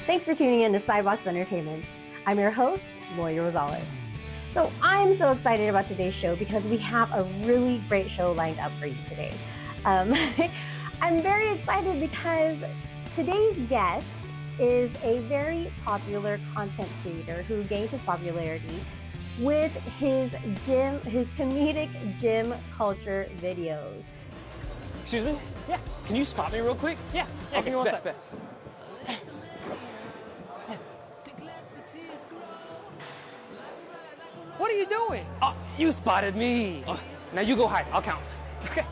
Thanks for tuning in to Sidewalks Entertainment. I'm your host, Lori Rosales. So I'm so excited about today's show because we have a really great show lined up for you today. I'm very excited because today's guest is a very popular content creator who gained his popularity with his comedic gym culture videos. Excuse me? Yeah. Can you spot me real quick? Yeah. Okay, give me one sec. What are you doing? Oh, you spotted me. Now you go hide. I'll count. Okay.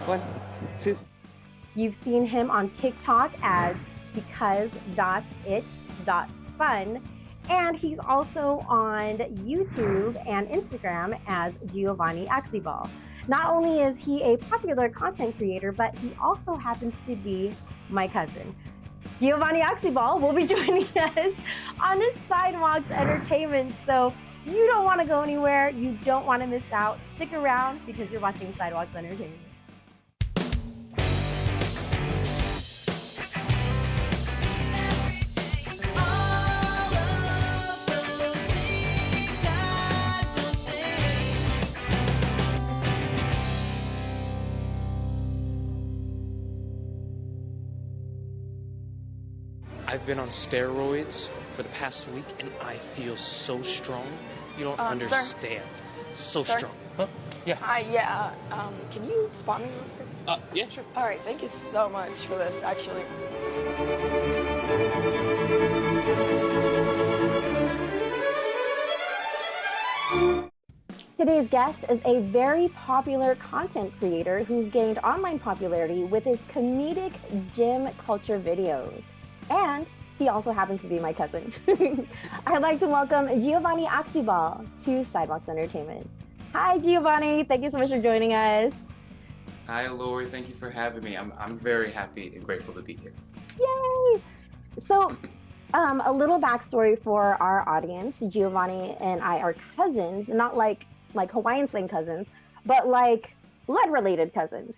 1, 2. You've seen him on TikTok as because.its.fun, and he's also on YouTube and Instagram as Giovanni Axibal. Not only is he a popular content creator, but he also happens to be my cousin. Giovanni Axibal will be joining us on Sidewalks Entertainment. So you don't want to go anywhere. You don't want to miss out. Stick around because you're watching Sidewalks Entertainment. I've been on steroids for the past week and I feel so strong. You don't understand. So Sir? strong. Huh? Yeah. Can you spot me real quick? Yeah, sure. All right, thank you so much for this, actually. Today's guest is a very popular content creator who's gained online popularity with his comedic gym culture videos. And he also happens to be my cousin. I'd like to welcome Giovanni Axibal to Sidewalks Entertainment. Hi, Giovanni. Thank you so much for joining us. Hi, Lori. Thank you for having me. I'm very happy and grateful to be here. Yay! So, a little backstory for our audience. Giovanni and I are cousins, not like Hawaiian slang cousins, but like blood-related cousins.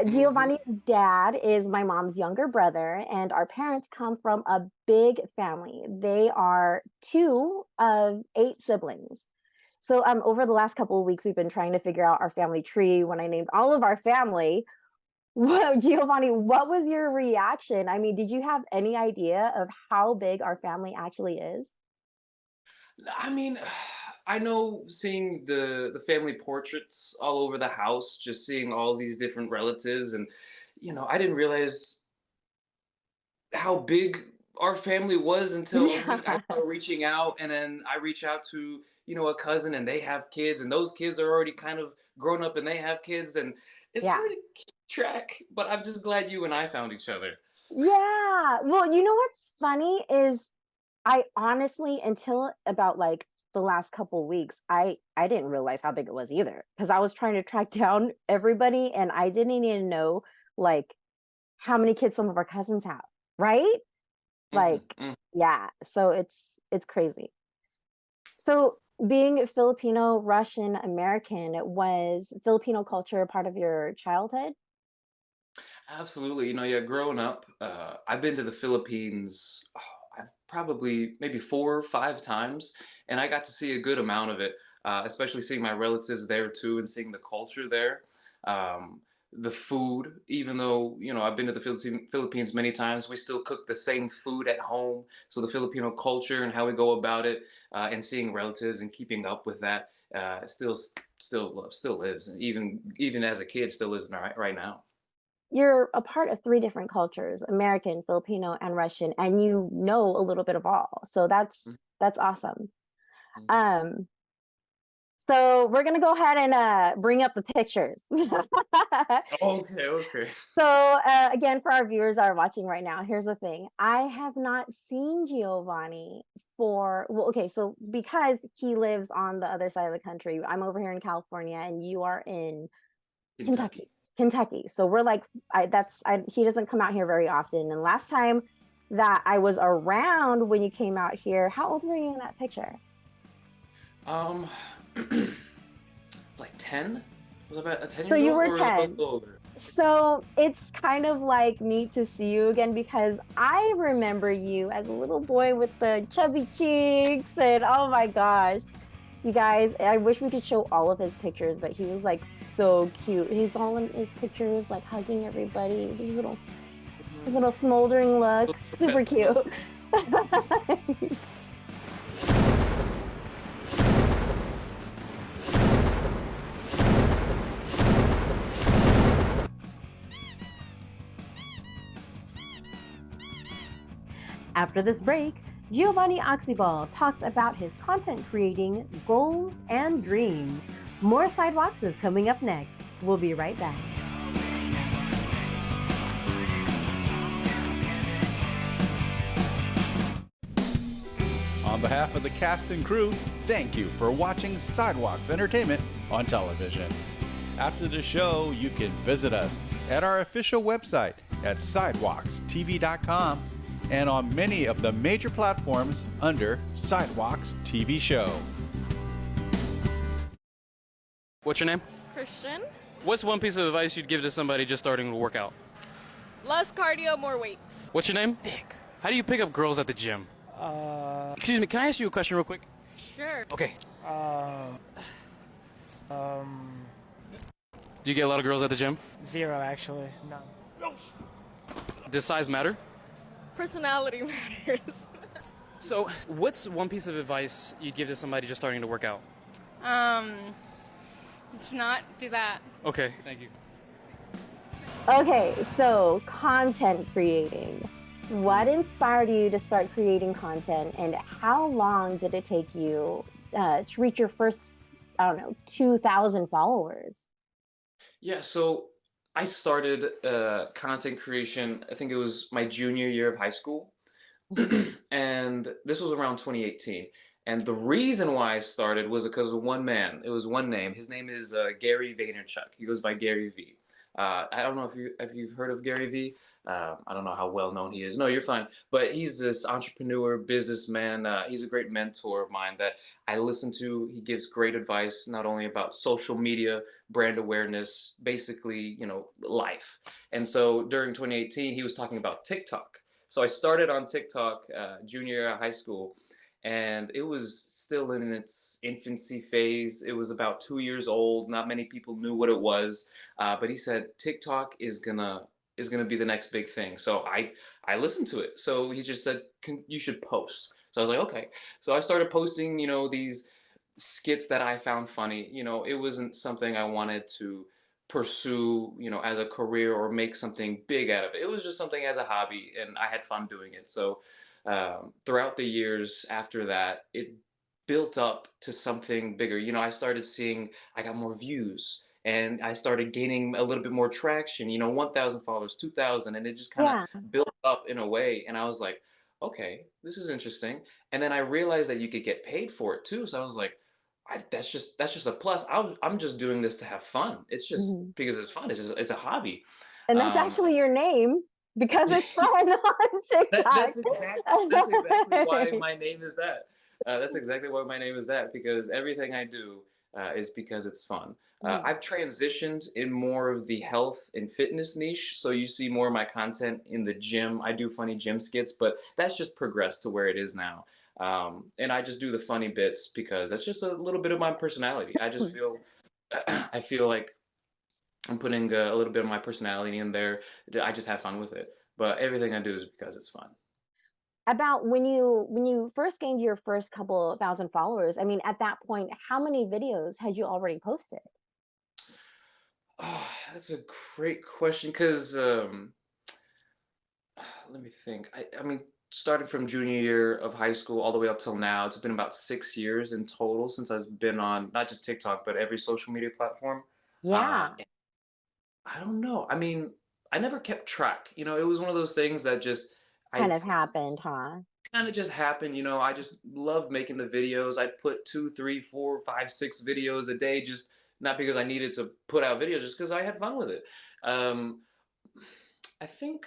Giovanni's dad is my mom's younger brother, and our parents come from a big family. They are 2 of 8 siblings. So over the last couple of weeks, we've been trying to figure out our family tree. When I named all of our family, Giovanni, what was your reaction? I mean, did you have any idea of how big our family actually is? I mean, I know seeing the family portraits all over the house, just seeing all these different relatives, and I didn't realize how big our family was until Yeah. I started reaching out, and then I reach out to a cousin, and they have kids, and those kids are already kind of grown up, and they have kids, and it's Yeah. hard to keep track. But I'm just glad you and I found each other. Yeah. Well, you know what's funny is I honestly, until about like the last couple weeks, I didn't realize how big it was either because I was trying to track down everybody and I didn't even know like how many kids some of our cousins have, right? Like, Mhm. yeah. So it's crazy. So being Filipino, Russian, American, was Filipino culture a part of your childhood? Absolutely. Yeah, growing up, I've been to the Philippines, I've probably maybe 4 or 5 times, and I got to see a good amount of it, especially seeing my relatives there too and seeing the culture there. Um, the food, even though, I've been to the Philippines many times, we still cook the same food at home. So the Filipino culture and how we go about it, and seeing relatives and keeping up with that, still lives. And even as a kid, still lives right now. You're a part of 3 different cultures, American, Filipino, and Russian, and you know a little bit of all. So that's awesome. Mhm. Um, so we're gonna go ahead and bring up the pictures. Okay, okay. So again, for our viewers that are watching right now, here's the thing. I have not seen Giovanni okay, so because he lives on the other side of the country, I'm over here in California and you are in Kentucky. Kentucky. Kentucky. So we're like, he doesn't come out here very often. And last time that I was around when you came out here, how old were you in that picture? Um, like 10? Was I about a So 10 years you old were or a 10. little older? So it's kind of like neat to see you again because I remember you as a little boy with the chubby cheeks and oh my gosh. You guys, I wish we could show all of his pictures, but he was like so cute. He's all in his pictures, like hugging everybody. His little smoldering look, super cute. After this break, Giovanni Axibal talks about his content creating goals and dreams. More Sidewalks is coming up next. We'll be right back. On behalf of the cast and crew, thank you for watching Sidewalks Entertainment on television. After the show, you can visit us at our official website at sidewalkstv.com and on many of the major platforms under Sidewalks TV Show. What's your name? Christian. What's one piece of advice you'd give to somebody just starting to work out? Less cardio, more weights. What's your name? Nick. How do you pick up girls at the gym? Excuse me, can I ask you a question real quick? Sure. Okay. Do you get a lot of girls at the gym? 0, actually. None. Does size matter? Personality matters. So, what's one piece of advice you'd give to somebody just starting to work out? To not do that. Okay, thank you. Okay, so content creating. What inspired you to start creating content, and how long did it take you to reach your first, 2,000 followers? Yeah, so I started content creation, I think it was my junior year of high school. And this was around 2018. And the reason why I started was because of one man. It was one name. His name is Gary Vaynerchuk. He goes by Gary V. I don't know if you've heard of Gary V. I don't know how well known he is. No, you're fine. But he's this entrepreneur, businessman. He's a great mentor of mine that I listen to. He gives great advice, not only about social media, brand awareness, basically, life. And so during 2018, he was talking about TikTok. So I started on TikTok junior year of high school, and it was still in its infancy phase. It was about 2 years old. Not many people knew what it was, but he said TikTok is gonna be the next big thing. So I listened to it. So he just said you should post. So I was like, okay. So I started posting, these skits that I found funny. It wasn't something I wanted to pursue, as a career or make something big out of it. It was just something as a hobby, and I had fun doing it. So throughout the years after that, it built up to something bigger. I started seeing I got more views, and I started gaining a little bit more traction. 1,000 followers, 2,000, and it just kind Yeah. of built up in a way. And I was like, okay, this is interesting. And then I realized that you could get paid for it too. So I was like, that's just a plus. I'm just doing this to have fun. It's just Mhm. because it's fun. It's a hobby. And that's actually your name because it's fun on TikTok. That's exactly why my name is that. That's exactly why my name is that, because everything I do is because it's fun. I've transitioned in more of the health and fitness niche, so you see more of my content in the gym. I do funny gym skits, but that's just progressed to where it is now. And I just do the funny bits because that's just a little bit of my personality. I just feel, I feel like I'm putting a little bit of my personality in there. I just have fun with it. But everything I do is because it's fun. About when you first gained your first couple thousand followers, I mean, at that point, how many videos had you already posted? Oh, that's a great question because let me think. I mean, starting from junior year of high school all the way up till now, it's been about 6 years in total since I've been on not just TikTok, but every social media platform. Yeah, And I don't know. I mean, I never kept track. It was one of those things that just kind I of happened, huh? kind of just happened. I just loved making the videos. I'd put two, three, four, five, six videos a day, just not because I needed to put out videos, just because I had fun with it. Um, I think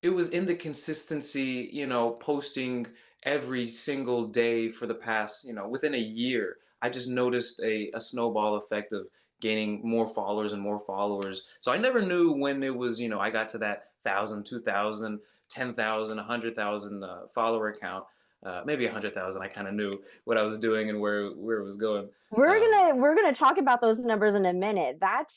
it was in the consistency, posting every single day for the past, within a year. I just noticed a snowball effect of gaining more followers and more followers. So I never knew when it was, I got to that 1,000, 2,000, 10,000, 100,000 follower count. Maybe 100,000. I kind of knew what I was doing and where it was going. We're gonna talk about those numbers in a minute. That's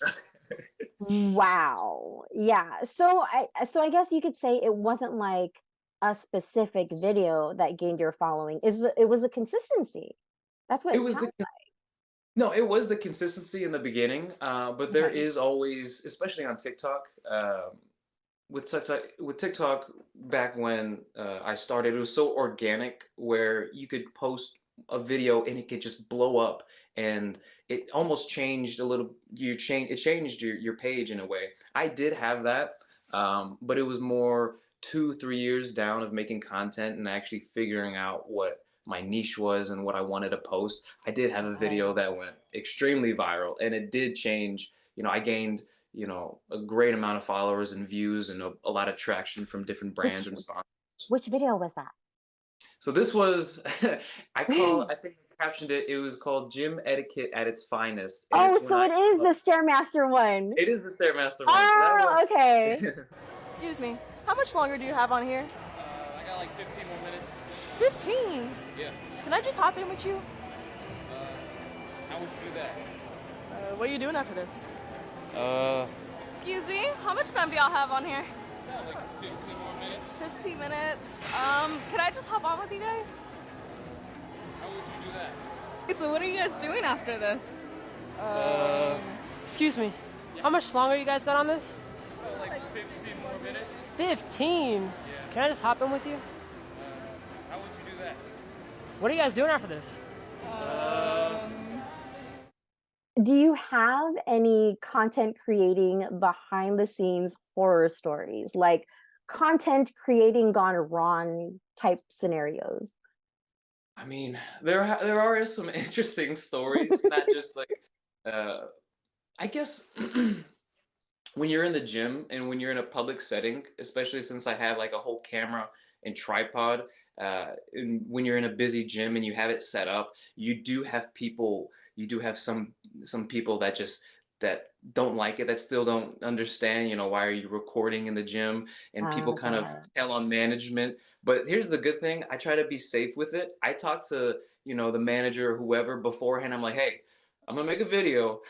wow. Yeah. So I guess you could say it wasn't like a specific video that gained your following. It was the consistency. That's what It it was sounds the No, it was the consistency in the beginning, but there like. Okay. is always, especially on TikTok, with TikTok back when I started, it was so organic where you could post a video and it could just blow up, and it almost changed a little. It changed your page in a way. I did have that, but it was more 2, 3 years down of making content and actually figuring out what my niche was and what I wanted to post. I did have a video that went extremely viral, and it did change. I gained a great amount of followers and views and a lot of traction from different brands and sponsors. Which video was that? So this was, I think I captioned it. It was called Gym Etiquette at its Finest. And Oh, it's when so it is the Stairmaster one. It is the Stairmaster one. Oh, So that one, okay. Excuse me. How much longer do you have on here? I got like 15 more minutes. 15? Yeah. Can I just hop in with you? How would you do that? What are you doing after this? Excuse me, how much time do y'all have on here? Yeah, like 15 more minutes. 15 minutes. Can I just hop on with you guys? How would you do that? So what are you guys doing after this? Excuse me. How much longer you guys got on this? Like 15 more minutes. 15? Yeah. Can I just hop in with you? How would you do that? What are you guys doing after this? Do you have any content creating behind the scenes horror stories, like content creating gone wrong type scenarios? I mean, there are some interesting stories, not just like, I guess when you're in the gym and when you're in a public setting, especially since I have like a whole camera and tripod, and when you're in a busy gym and you have it set up, you do have some people that don't like it, that still don't understand, why are you recording in the gym? And people kind of tell on management. But here's the good thing, I try to be safe with it. I talk to, the manager or whoever beforehand. I'm like, hey, I'm gonna make a video.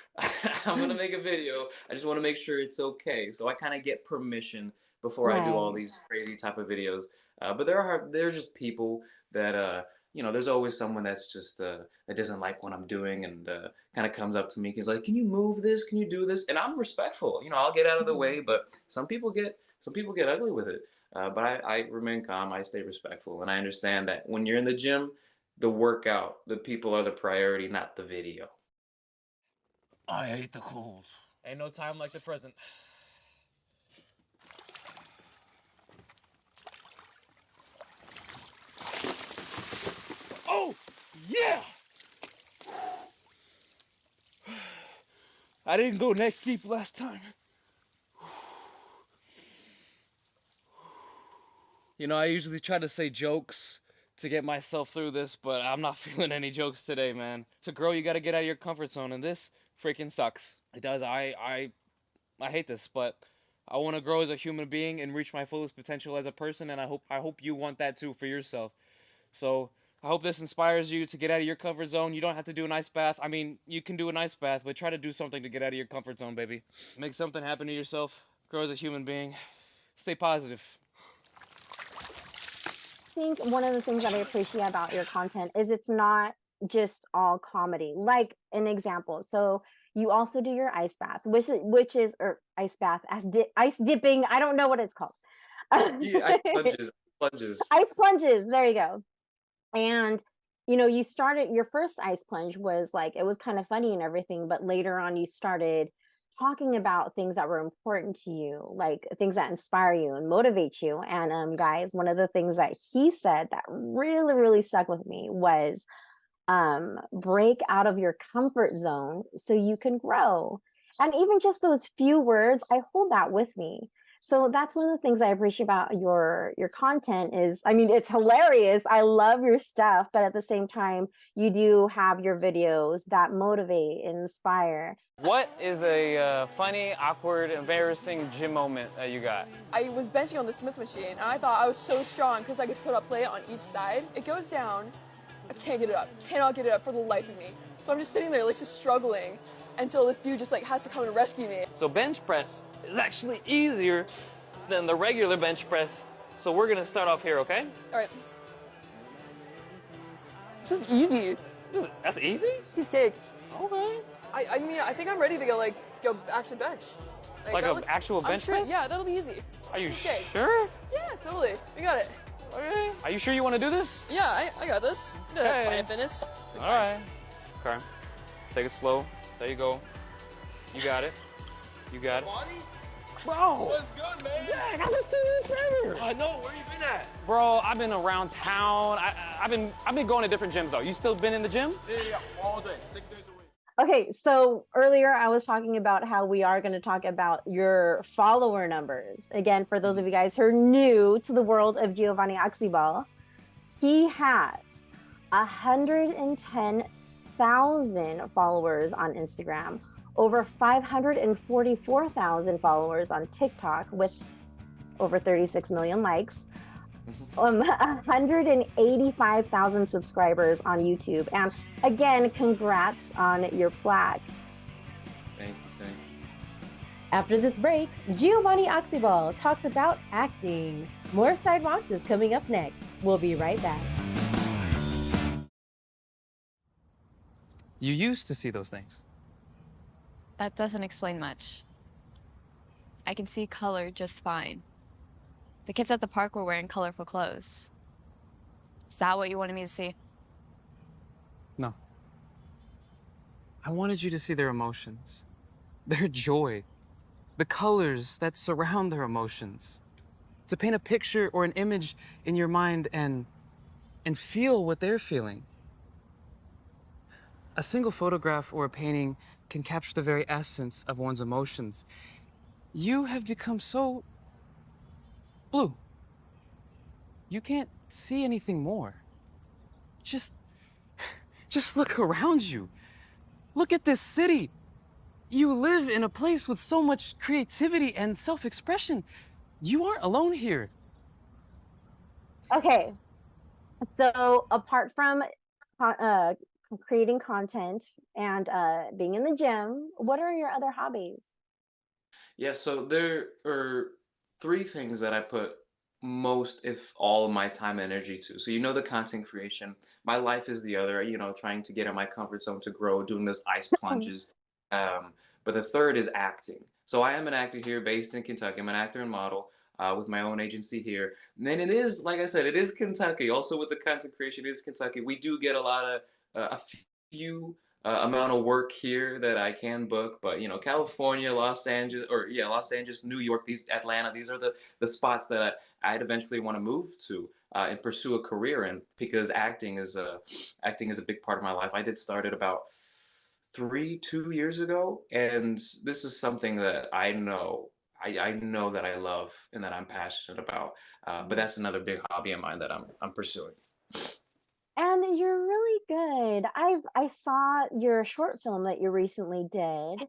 I'm gonna make a video. I just want to make sure it's okay. So I kind of get permission before I do all these crazy type of videos. But there's just people that there's always someone that's just that doesn't like what I'm doing, and kind of comes up to me. He's like, "Can you move this? Can you do this?" And I'm respectful. I'll get out of the way. But some people get ugly with it. But I remain calm. I stay respectful, and I understand that when you're in the gym, the workout, the people are the priority, not the video. I hate the cold. Ain't no time like the present. Oh, yeah! I didn't go neck deep last time. I usually try to say jokes to get myself through this, but I'm not feeling any jokes today, man. To grow, you gotta get out of your comfort zone, and this freaking sucks. It does. I hate this, but I want to grow as a human being and reach my fullest potential as a person, and I hope you want that too for yourself. So I hope this inspires you to get out of your comfort zone. You don't have to do an ice bath. I mean, you can do an ice bath, but try to do something to get out of your comfort zone, baby. Make something happen to yourself. Grow as a human being. Stay positive. I think one of the things that I appreciate about your content is it's not just all comedy. Like an example, so you also do your ice bath, which is or ice bath as ice dipping. I don't know what it's called. Yeah, plunges. Ice plunges. There you go. And you started your first ice plunge was like it was kind of funny and everything, but later on you started talking about things that were important to you, like things that inspire you and motivate you. And guys, one of the things that he said that really, really stuck with me was break out of your comfort zone so you can grow. And even just those few words, I hold that with me So that's one of the things I appreciate about your content is, I mean, it's hilarious. I love your stuff, but at the same time, you do have your videos that motivate and inspire. What is a funny, awkward, embarrassing gym moment that you got? I was benching on the Smith machine, and I thought I was so strong because I could put a plate on each side. It goes down. I can't get it up. Cannot get it up for the life of me. So I'm just sitting there, like, just struggling until this dude just, like, has to come and rescue me. So bench press is actually easier than the regular bench press. So we're gonna start off here, okay? All right. This is easy. That's easy? Piece of cake. Okay. I mean, I think I'm ready to go actually bench. Like that an actual bench press? Yeah, that'll be easy. Are you Piece of cake. sure? Yeah, totally. We got it. Okay. Are you sure you want to do this? Yeah, I got this. Okay. Planet Fitness. All right. Okay. Take it slow. There you go. You got it. You got it. Bro! What's good, man? Zach, I haven't seen you forever. I know. Where you been at? Bro, I've been around town. I've been going to different gyms though. You still been in the gym? Yeah, all day, 6 days a week. Okay, so earlier I was talking about how we are going to talk about your follower numbers. Again, for those of you guys who are new to the world of Giovanni Axibal, he has 110,000 followers on Instagram, over 544,000 followers on TikTok with over 36 million likes, 185,000 subscribers on YouTube. And again, congrats on your plaque. Thank you. After this break, Giovanni Axibal talks about acting. More Sidewalks is coming up next. We'll be right back. You used to see those things. That doesn't explain much. I can see color just fine. The kids at the park were wearing colorful clothes. Is that what you wanted me to see? No. I wanted you to see their emotions, their joy, the colors that surround their emotions. To paint a picture or an image in your mind and feel what they're feeling. A single photograph or a painting can capture the very essence of one's emotions. You have become so blue. You can't see anything more. Just look around you. Look at this city. You live in a place with so much creativity and self-expression. You aren't alone here. Okay, so apart from creating content and being in the gym, what are your other hobbies? Yeah, so there are three things that I put most, if all, of my time and energy to. So the content creation. My life is the other, trying to get in my comfort zone to grow, doing those ice plunges. But the third is acting. So I am an actor here based in Kentucky. I'm an actor and model with my own agency here. And then it is, like I said, it is Kentucky. Also with the content creation, it is Kentucky. We do get a lot of, a few amount of work here that I can book, but California, Los Angeles, New York, Atlanta, these are the spots that I'd eventually want to move to and pursue a career in, because acting is a big part of my life. I did start it about 2 years ago, and this is something that I know that I love and that I'm passionate about. But that's another big hobby of mine that I'm pursuing. And you're really good. I saw your short film that you recently did,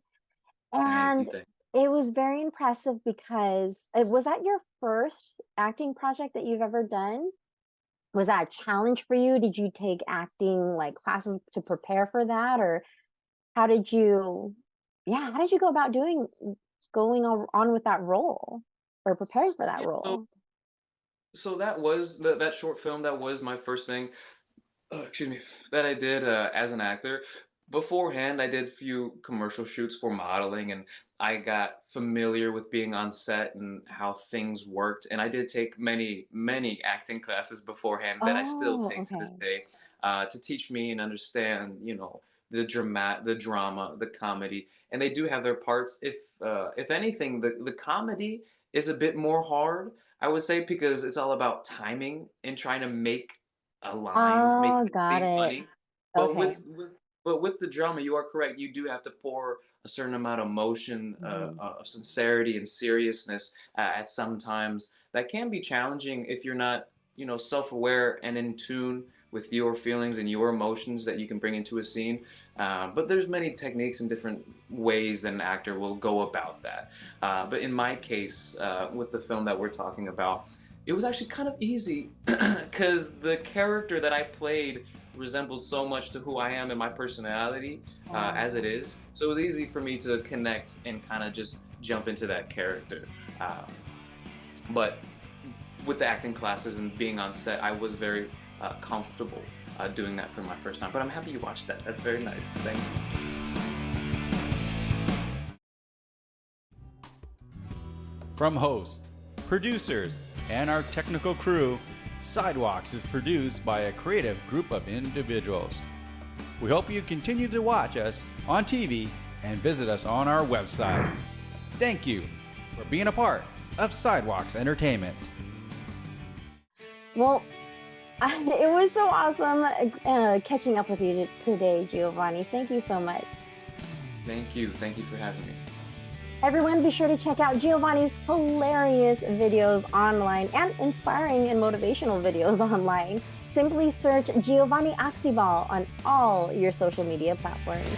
and Thank you. it was very impressive because was that your first acting project that you've ever done? Was that a challenge for you? Did you take acting like classes to prepare for that, or how did you go about going on with that role or preparing for that role? So that was that short film. That was my first thing. Excuse me, that I did as an actor. Beforehand, I did a few commercial shoots for modeling, and I got familiar with being on set and how things worked. And I did take many acting classes beforehand that I still take to this day to teach me and understand, the drama, the comedy. And they do have their parts. If anything, the comedy is a bit more hard, I would say, because it's all about timing and trying to make a line, make it Got seem it. funny. But Okay. with the drama, you are correct. You do have to pour a certain amount of emotion, of sincerity and seriousness at some times that can be challenging if you're not, self-aware and in tune with your feelings and your emotions that you can bring into a scene. But there's many techniques and different ways that an actor will go about that. But in my case, with the film that we're talking about, it was actually kind of easy because the character that I played resembled so much to who I am and my personality as it is. So it was easy for me to connect and kind of just jump into that character. But with the acting classes and being on set, I was very comfortable doing that for my first time. But I'm happy you watched that. That's very nice. Thank you. From hosts, producers, and our technical crew, Sidewalks is produced by a creative group of individuals. We hope you continue to watch us on TV and visit us on our website. Thank you for being a part of Sidewalks Entertainment. Well, it was so awesome catching up with you today, Giovanni. Thank you so much. Thank you. Thank you for having me. Everyone, be sure to check out Giovanni's hilarious videos online and inspiring and motivational videos online. Simply search Giovanni Axibal on all your social media platforms.